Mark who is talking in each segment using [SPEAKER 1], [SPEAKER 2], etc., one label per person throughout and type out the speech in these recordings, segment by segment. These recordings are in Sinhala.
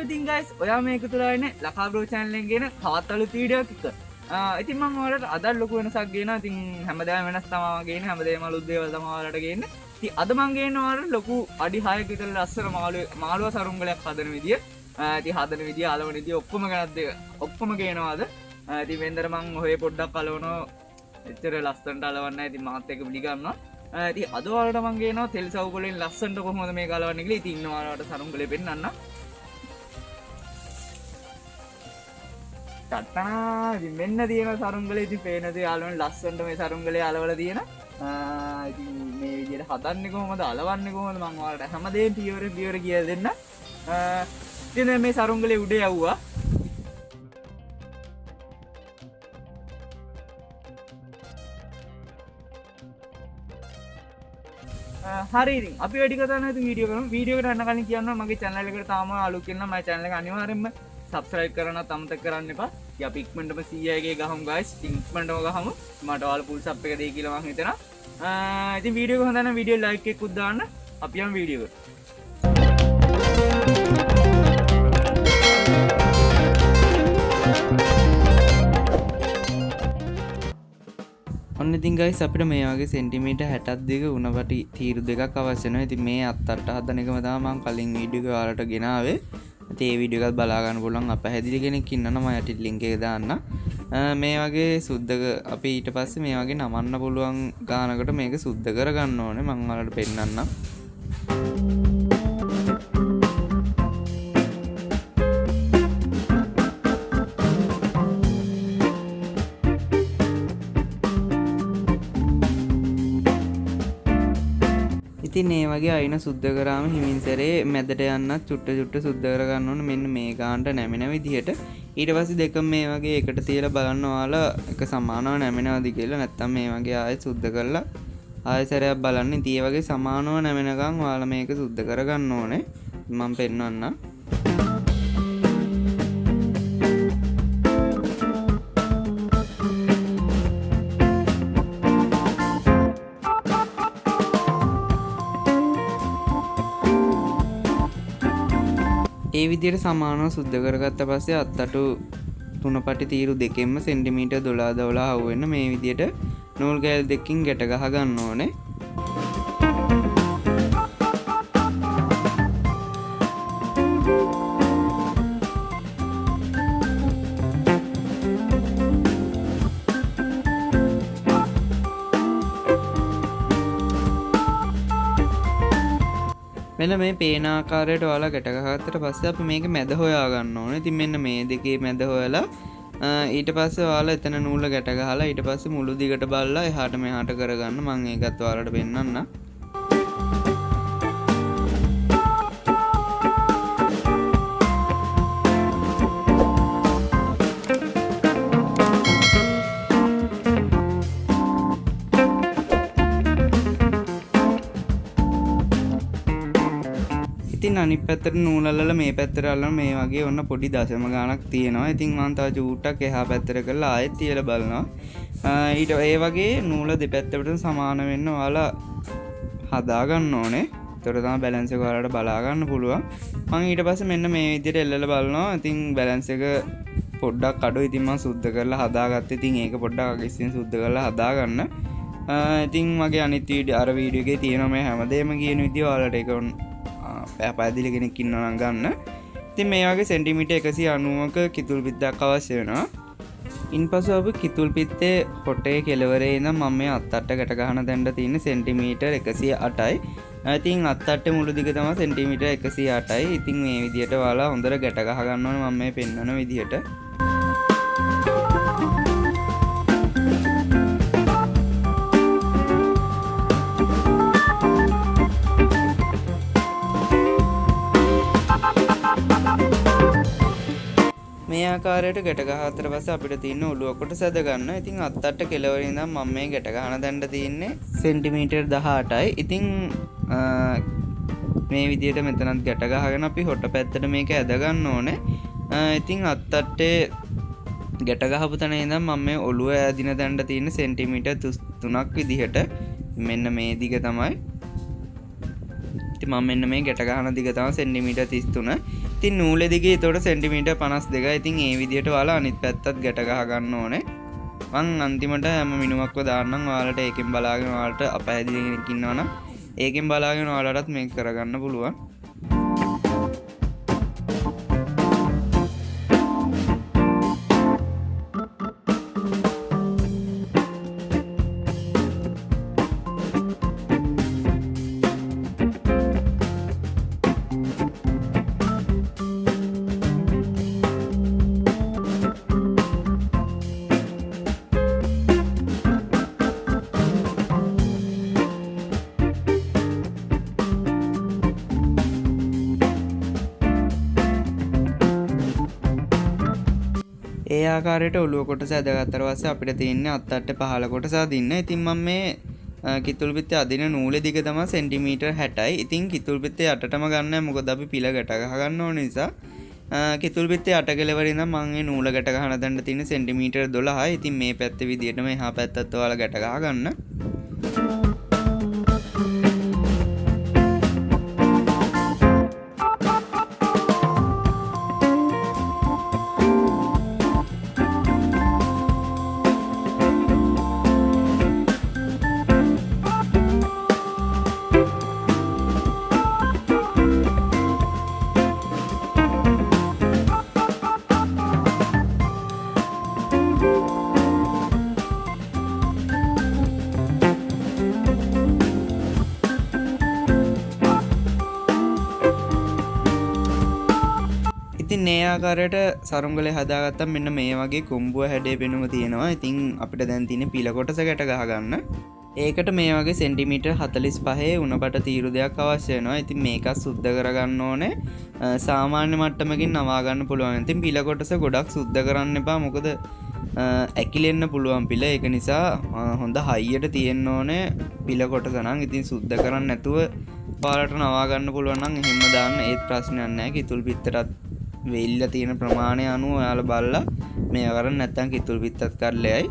[SPEAKER 1] ඉතින් guys ඔයා මේක තුල ඉන්නේ ලකා බ්‍රෝ channel එකෙන් ගෙන තවත් අලුත් වීඩියෝ එකක්. ඉතින් මම ඔයාලට අද ලොකු වෙනසක් ගේනවා. ඉතින් හැමදාම වෙනස් තමයි ගේන්නේ. හැමදේම අලුත් දේවල් තමයි ඔයාලට ගේන්නේ. ඉතින් අද මම ගේනවා ඔයාලට ලොකු අඩි 6ක විතර ලස්සන මාළුව සරුංගලයක් හදන විදිය. ඉතින් හදන විදිය අලවන විදිය ඔක්කොම ගේනවා අද. ඉතින් වෙන්දර මම ඔය පොඩ්ඩක් අලවනවා. එච්චර ලස්සනට අලවන්නේ නැහැ. ඉතින් මාත් එක පිළිගන්නවා. ඉතින් අද ඔයාලට මම ගේනවා තෙල් සවුකොලෙන් ලස්සනට කොහොමද මේක අලවන්නේ කියලා. ඉතින් ඉන්න ඔයාලට සරුංගලේ පෙන්නන්න. ටට්ටනා ඉතින් මෙන්න තියෙන සරුංගලේ ඉතින් පේන දේ යාළුවනේ ලස්සනට මේ සරුංගලේ අලවලා තියෙන. ඉතින් මේ විදිහට හදන්නේ කොහොමද අලවන්නේ කොහොමද මම ඔයාලට හැමදේම පියවර කියලා දෙන්න. ඉතින් මේ සරුංගලේ උඩ යවුවා. හරි ඉතින් අපි වැඩි කතා නැතුව වීඩියෝ කරමු. වීඩියෝ එකට යන්න කලින් කියන්න මගේ channel එකට තාම අලුත් කෙනා මගේ channel එක අනිවාර්යෙන්ම subscribe කරන්නත් අමතක කරන්න එපා. ඉතින් අපි ඉක්මනටම 100ගේ ගහමු guys. ඉක්මනටම ගහමු. මට ඔයාලා full sub එක දෙයි කියලා මම හිතනවා. ඉතින් වීඩියෝ එක හොඳ නම් වීඩියෝ like එකකුත් දාන්න. අපි යමු වීඩියෝ එකට. ඔන්න ඉතින් guys අපිට මේ වගේ සෙන්ටිමීටර් 60ක් දිග උණපටි තීරු දෙකක් අවශ්‍ය වෙනවා. ඉතින් මේ අත්තට හදන එකම තමයි මම කලින් වීඩියෝ එක ඔයාලට ගෙනාවේ. ඉතින් මේ වීඩියෝ එකත් බලා ගන්න පුළුවන්. අපහැදිලි කෙනෙක් ඉන්නවා නම් යටි link එක දාන්න. මේ වගේ සුද්ධක අපි ඊට පස්සේ මේ වගේ නමන්න පුළුවන් ගානකට මේක සුද්ධ කරගන්න ඕනේ. මම ඔයාලට පෙන්නන්නම්. ඉතින් මේ වගේ අයින සුද්ධ කරාම හිමින්සරේ මැදට යන්නත් චුට්ට සුද්ධ කරගන්න ඕනේ. මෙන්න මේ ගානට නැමෙන විදිහට. ඊට පස්සේ දෙකම මේ වගේ එකට තියලා බලන්න ඔයාලා එක සමානව නැමෙනවද කියලා. නැත්තම් මේ වගේ ආයෙ සුද්ධ කරලා ආයෙ සැරයක් බලන්න. ඉතින් මේ වගේ සමානව නැමෙනකන් ඔයාලා මේක සුද්ධ කරගන්න ඕනේ. මම පෙන්නන්නම්. ඒ විදිහට සමානව සුද්ධ කරගත්ත පස්සේ අත්තටු තුනපටි තීරු දෙකෙන්ම සෙන්ටිමීටර් 12 අහු වෙන මේ විදිහට නූල් කෑලි දෙකකින් ගැට ගහ ගන්න ඕනේ. මෙන්න මේ පේන ආකාරයට ඔයාලා ගැට ගහගත්තට පස්සේ අපි මේක මැද හොයා ගන්න ඕනේ. ඉතින් මෙන්න මේ දෙකේ මැද හොයලා ඊට පස්සේ ඔයාලා එතන නූල ගැට ගහලා ඊට පස්සේ මුළු දිගට බලලා එහාට මෙහාට කරගන්න. මම ඒකත් ඔයාලට පෙන්නන්නම්. ඉතින් අනිත් පැත්තට නූල් අල්ලලා මේ පැත්තට අල්ලන මේ වගේ ඔන්න පොඩි දශම ගානක් තියෙනවා. ඉතින් මම තව චූට්ටක් එහා පැත්තට කරලා ආයෙත් තියලා බලනවා. ඊට ඒ වගේ නූල දෙපැත්තටම සමාන වෙන්න ඔයාලා හදා ගන්න ඕනේ. ඒතර තමයි බැලන්ස් එක ඔයාලට බලා ගන්න පුළුවන්. මම ඊට පස්සේ මෙන්න මේ විදිහට එල්ලලා බලනවා. ඉතින් බැලන්ස් එක පොඩ්ඩක් අඩුයි. ඉතින් මම සුද්ධ කරලා හදාගත්තා. ඉතින් ඒක පොඩ්ඩක් අගිස්සින් සුද්ධ කරලා හදා ගන්න. ඉතින් මගේ අනිත් අර වීඩියෝ එකේ තියෙනවා මේ හැමදේම කියන විදිය ඔයාලට ඒක පැහැදිලි කෙනෙක් ඉන්නවා නම් ගන්න. ඉතින් මේ වගේ සෙන්ටිමීටර් 190ක කිතුල් පිටක් අවශ්‍ය වෙනවා. ඉන්පසු අපි කිතුල් පිටේ හොටේ කෙළවරේ ඉඳන් මම මේ අත්තට ගැට ගහන තැනට තියෙන සෙන්ටිමීටර් 108යි. ඉතින් අත්තට මුළු දිග තමයි සෙන්ටිමීටර් 108යි. ඉතින් මේ විදිහට ඔයාලා හොඳට ගැට ගහ ගන්න ඕනේ මම මේ පෙන්වන විදිහට. මේ ආකාරයට ගැට ගහතර පස්සේ අපිට තියෙන ඔළුව කොටස ඇද ගන්න. ඉතින් අත්තට කෙළවරින් ඉඳන් මම මේ ගැට ගහන තැනට තියෙන්නේ සෙන්ටිමීටර් 18යි. ඉතින් මේ විදිහට මෙතනත් ගැට ගහගෙන අපි හොට පැත්තට මේක ඇද ගන්න ඕනේ. ඉතින් අත්තටේ ගැට ගහපු තැන ඉඳන් මම මේ ඔළුව ඇදින තැනට තියෙන සෙන්ටිමීටර් 3ක් විදිහට මෙන්න මේ දිග තමයි. ඉතින් මම මෙන්න මේ ගැට ගහන දිග තමයි සෙන්ටිමීටර් 33. ඉතින් නූලේ දිගේ ඒතකොට සෙන්ටිමීටර් 52. ඉතින් ඒ විදියට ඔයාලා අනිත් පැත්තත් ගැට ගහ ගන්න ඕනේ. මං අන්තිමට හැම මිනුමක්ව දාන්නම්. ඔයාලට ඒකෙන් බලාගෙන ඔයාලට අපහැදිලි කෙනෙක් ඉන්නවනම් ඒකෙන් බලාගෙන ඔයාලටත් මේක කරගන්න පුළුවන්. ඒ ආකාරයට ඔළුව කොටස ඇදගත්තට පස්සේ අපිට තියෙන්නේ අත්තට පහළ කොටස අදින්න. ඉතින් මම මේ කිතුල් පිටේ අදින නූලේ දිග තමයි සෙන්ටිමීටර් 60යි. ඉතින් කිතුල් පිටේ යටටම ගන්නෑ මොකද අපි පිළ ගැට ගහ ගන්න ඕන නිසා. කිතුල් පිටේ යට කෙලවර ඉඳන් මම මේ නූල ගැට ගහන දන්න තියෙන සෙන්ටිමීටර් 12යි. ඉතින් මේ පැත්තේ විදියටම එහා පැත්තත් ඔයාලා ගැට ගහ ගන්න. ඉතින් මේ ආකාරයට සරුංගලේ හදාගත්තම මෙන්න මේ වගේ කුඹුව හැඩේ පෙනුම තියෙනවා. ඉතින් අපිට දැන් තියෙන්නේ පිළ කොටස ගැට ගහ ගන්න. ඒකට මේ වගේ සෙන්ටිමීටර් 45 උණපට තීරු දෙයක් අවශ්‍ය වෙනවා. ඉතින් මේකත් සුද්ධ කරගන්න ඕනේ. සාමාන්‍ය මට්ටමකින් නවා ගන්න පුළුවන්. ඉතින් පිළ කොටස ගොඩක් සුද්ධ කරන්න එපා. මොකද ඇකිලෙන්න පුළුවන් පිළ. ඒක නිසා හොඳ හයියට තියෙන්න ඕනේ පිළ කොටස නම්. ඉතින් සුද්ධ කරන්න නැතුව පාරට නවා ගන්න පුළුවන් නම් එහෙම දාන්න ඒත් ප්‍රශ්නයක් නැහැ. කිතුල් පිටටත් වෙල්ලා තියෙන ප්‍රමාණය අනුව ඔයාලා බලලා මේ කරන්න නැත්නම් කිතුල් පිටත් කරලයි.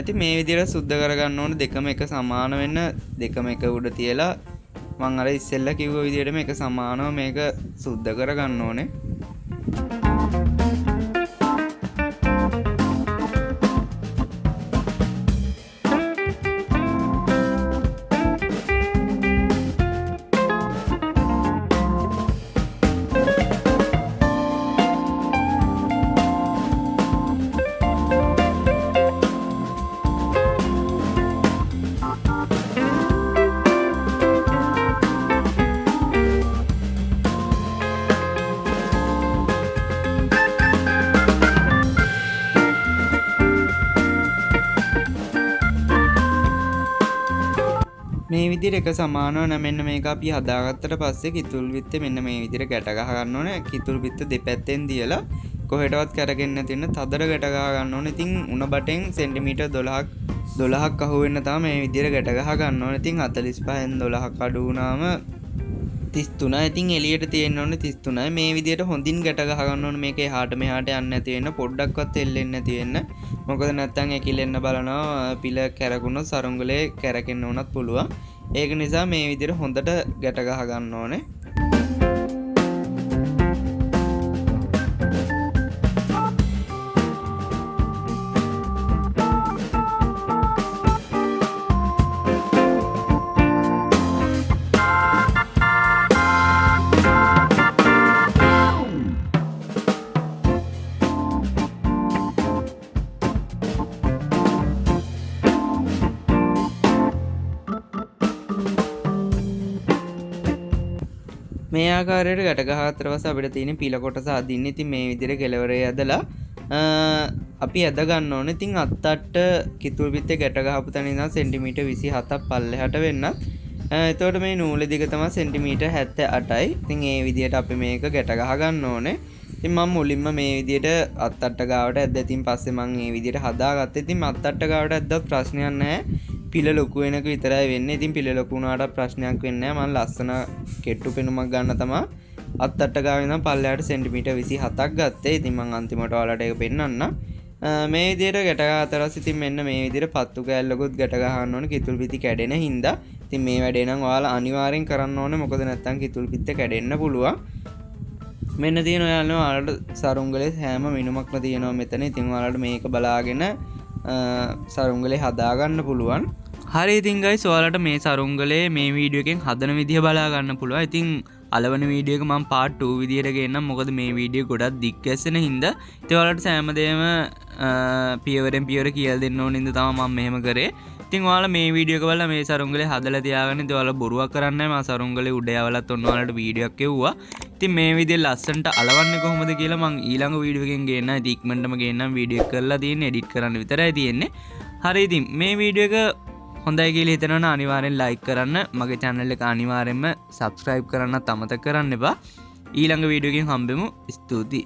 [SPEAKER 1] ඉතින් මේ විදිහට සුද්ධ කරගන්න ඕනේ දෙකම එක සමාන වෙන්න දෙකම එක උඩ තියලා මම අර ඉස්සෙල්ලා කිව්ව විදිහට මේක සමානව මේක සුද්ධ කරගන්න ඕනේ. මේ විදිහට එක සමානව නැමෙන්න මේක අපි හදාගත්තට පස්සේ කිතුල් පිටේ මෙන්න මේ විදිහට ගැට ගහ ගන්න ඕනේ. කිතුල් පිට දෙපැත්තෙන් දියලා කොහෙටවත් කරගෙන නැති වෙන තදර ගැට ගහ ගන්න ඕනේ. ඉතින් උණ බටෙන් සෙන්ටිමීටර් 12ක් අහු වෙන්න තමයි මේ විදිහට ගැට ගහ ගන්න ඕනේ. ඉතින් 45න් 12ක් අඩු වුණාම 33. ඉතින් එළියට තියෙන්න ඕනේ 33. මේ විදිහට හොඳින් ගැට ගහ ගන්න ඕනේ. මේක එහාට මෙහාට යන්නේ නැති වෙන්න පොඩ්ඩක්වත් එල්ලෙන්නේ නැති වෙන්න. මොකද නැත්තම් ඇකිලෙන්න බලනවා පිළ කැරකුණොත් සරුංගලේ කැරකෙන්න උනත් පුළුවන්. ඒක නිසා මේ විදිහට හොඳට ගැට ගහ ගන්න ඕනේ. මේ ආකාරයට ගැට ගහගත්තට පස්සේ අපිට තියෙන පිළ කොටස අදින්න. ඉතින් මේ විදිහට කෙලවරේ ඇදලා අපි ඇද ගන්න ඕනේ. ඉතින් අත්තට කිතුල් පිටේ ගැට ගහපු තැන ඉඳන් සෙන්ටිමීටර් 27ක් පල්ලෙහාට වෙන්නත්. එතකොට මේ නූලේ දිග තමයි සෙන්ටිමීටර් 78යි. ඉතින් මේ විදිහට අපි මේක ගැට ගහ ගන්න ඕනේ. ඉතින් මම මුලින්ම මේ විදිහට අත්තට ගාවට ඇද්දා. ඉතින් පස්සේ මම මේ විදිහට හදාගත්තා. ඉතින් අත්තට ගාවට ඇද්දත් ප්‍රශ්නයක් නැහැ. පිළ ලොකු වෙනක විතරයි වෙන්නේ. ඉතින් පිළ ලොකු වුණාට ප්‍රශ්නයක් වෙන්නේ නැහැ. මම ලස්සන කෙට්ටු පෙනුමක් ගන්න තමයි අත්තට ගාව ඉඳන් පල්ලෙහාට සෙන්ටිමීටර් 27ක් ගත්තේ. ඉතින් මම අන්තිමට ඔයාලට ඒක පෙන්නන්න. මේ විදිහට ගැට ගහතරස් ඉතින් මෙන්න මේ විදිහට පත්තු කෑල්ලකුත් ගැට ගහන්න ඕනේ කිතුල් පිටි කැඩෙන හින්දා. ඉතින් මේ වැඩේ නම් ඔයාලා අනිවාර්යෙන් කරන්න ඕනේ. මොකද නැත්තම් කිතුල් පිට කැඩෙන්න පුළුවන්. මෙන්න තියෙන ඔයාලට ඔයාලට සරුංගලේ හැම මිනුමක්ම තියෙනවා මෙතන. ඉතින් ඔයාලට මේක බලාගෙන සරුංගලේ හදාගන්න පුළුවන්. හරි ඉතින් guys ඔයාලට මේ සරුංගලේ මේ වීඩියෝ එකෙන් හදන විදිහ බලා ගන්න පුළුවන්. ඉතින් අලවන වීඩියෝ එක මම part 2 විදියට ගේන්නම්. මොකද මේ වීඩියෝ ගොඩක් දික් ඇස්සෙන හින්දා ඉතින් ඔයාලට සෑමදේම පියවරෙන් පියවර කියලා දෙන්න ඕන හින්දා තමයි මම මෙහෙම කරේ. ඉතින් ඔයාලා මේ වීඩියෝ එක බලලා මේ සරුංගලේ හදලා තියාගන්න. ඉතින් ඔයාලා බොරුවක් කරන්නේ නැහැ. මම සරුංගලේ උඩ යවලත් ඔන්න ඔයාලට වීඩියෝ එකක් එව්වා. ඉතින් මේ විදිහේ ලස්සනට අලවන්නේ කොහොමද කියලා මම ඊළඟ වීඩියෝ එකෙන් ගේන්නම්. ඉතින් ඉක්මනටම ගේන්නම්. වීඩියෝ එක කරලා තියෙන්නේ එඩිට් කරන්න විතරයි තියෙන්නේ. හරි ඉතින් මේ වීඩියෝ එක හොඳයි කියලා හිතනවනම් අනිවාර්යෙන් ලයික් කරන්න. මගේ channel එක අනිවාර්යෙන්ම subscribe කරන්නත් අමතක කරන්න එපා. ඊළඟ වීඩියෝ එකෙන් හම්බෙමු. ස්තුතියි.